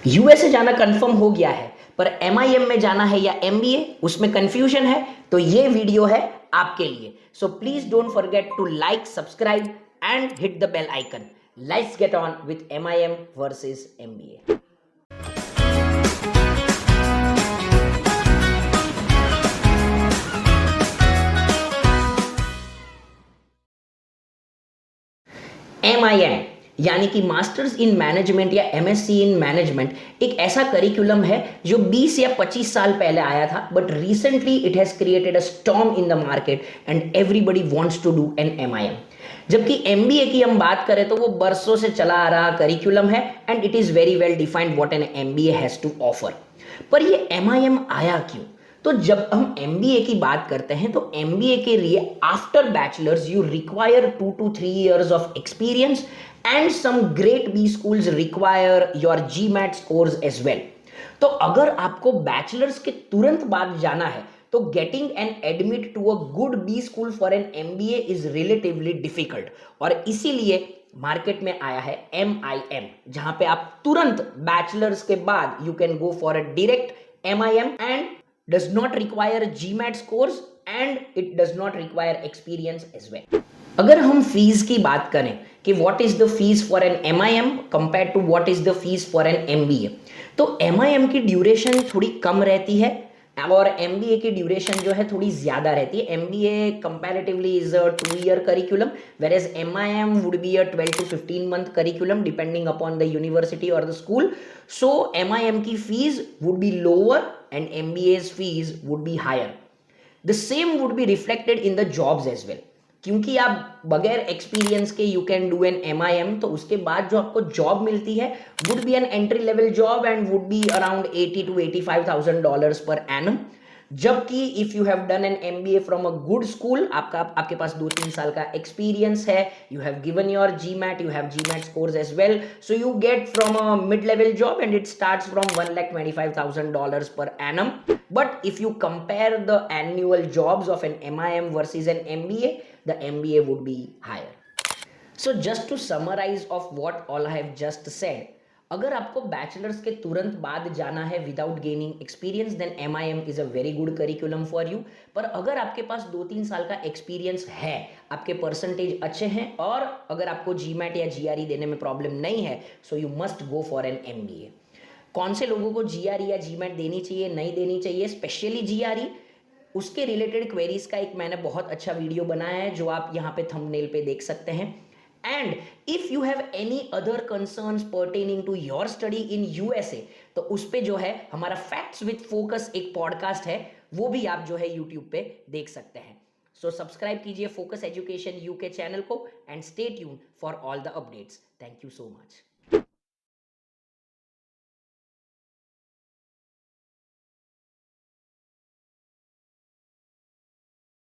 USA जाना confirm हो गया है, पर एमआईएम में जाना है या एमबीए, उसमें कंफ्यूजन है, तो ये वीडियो है आपके लिए। So please don't forget to like, subscribe and hit the bell icon. Let's get on with MIM versus MBA. MIM यानी कि मास्टर्स इन मैनेजमेंट या एमएससी इन मैनेजमेंट एक ऐसा करिकुलम है जो 20 या 25 साल पहले आया था, but recently it has created a storm in the market and everybody wants to do an MIM. जबकि एमबीए की हम बात करें तो वो बरसों से चला आ रहा करिकुलम है and it is very well defined what an MBA has to offer. पर ये एमआईएम आया क्यों? तो जब हम एमबीए की बात करते हैं तो एमबीए के लिए after bachelors you require 2 to 3 years of experience and some great B schools require your GMAT scores as well. तो अगर आपको बैचलर्स के तुरंत बाद जाना है तो getting an admit to a good B school for an MBA is relatively difficult, और इसीलिए मार्केट में आया है एमआईएम, जहां पे आप तुरंत बैचलर्स के बाद you can go for a direct MIM and does not require GMAT scores and it does not require experience as well. अगर हम फीस की बात करें कि what is the fees for an MIM compare to what is the fees for an MBA, तो MIM की duration थोड़ी कम रहती है और एमबीए की ड्यूरेशन जो है थोड़ी ज्यादा रहती है। MBA comparatively is a 2 year curriculum whereas MIM would be a 12 to 15 month curriculum depending upon the university or the school. So MIM की fees would be lower and MBA's fees would be higher. The same would be reflected in the jobs as well, क्योंकि आप बगैर experience के you can do an MIM, तो उसके बाद जो आपको जॉब मिलती है would be an entry level job and would be around $80,000 to $85,000 per annum. जबकि if you have done an MBA from a good school, आपके पास 2-3 साल का एक्सपीरियंस है, you have given your GMAT, you have GMAT scores as well, so you get from a mid level job and it starts from $1,25,000 per annum. But if you compare the annual jobs of an MIM versus an MBA, the MBA would be higher. So just to summarize of what all I have just said, अगर आपको bachelors के तुरंत बाद जाना है without gaining experience then MIM is a very good curriculum for you. पर अगर आपके पास 2-3 साल का एक्सपीरियंस है, आपके परसेंटेज अच्छे हैं और अगर आपको जीमैट या जीआरई देने में प्रॉब्लम नहीं है, so you must go for an MBA. कौन से लोगों को जीआरई या जीमैट देनी चाहिए, नहीं देनी चाहिए, स्पेशली जीआरई, उसके रिलेटेड क्वेरीज का एक मैंने बहुत अच्छा वीडियो बनाया है जो आप यहाँ पे थंबनेल पे देख सकते हैं। And if you have any other concerns pertaining to your study in USA, तो उस पे जो है हमारा फैक्ट्स विद फोकस एक पॉडकास्ट है, वो भी आप जो है यूट्यूब पे देख सकते हैं। सो सब्सक्राइब कीजिए फोकस एजुकेशन यूके चैनल को and stay tune for all the updates. Thank you so much.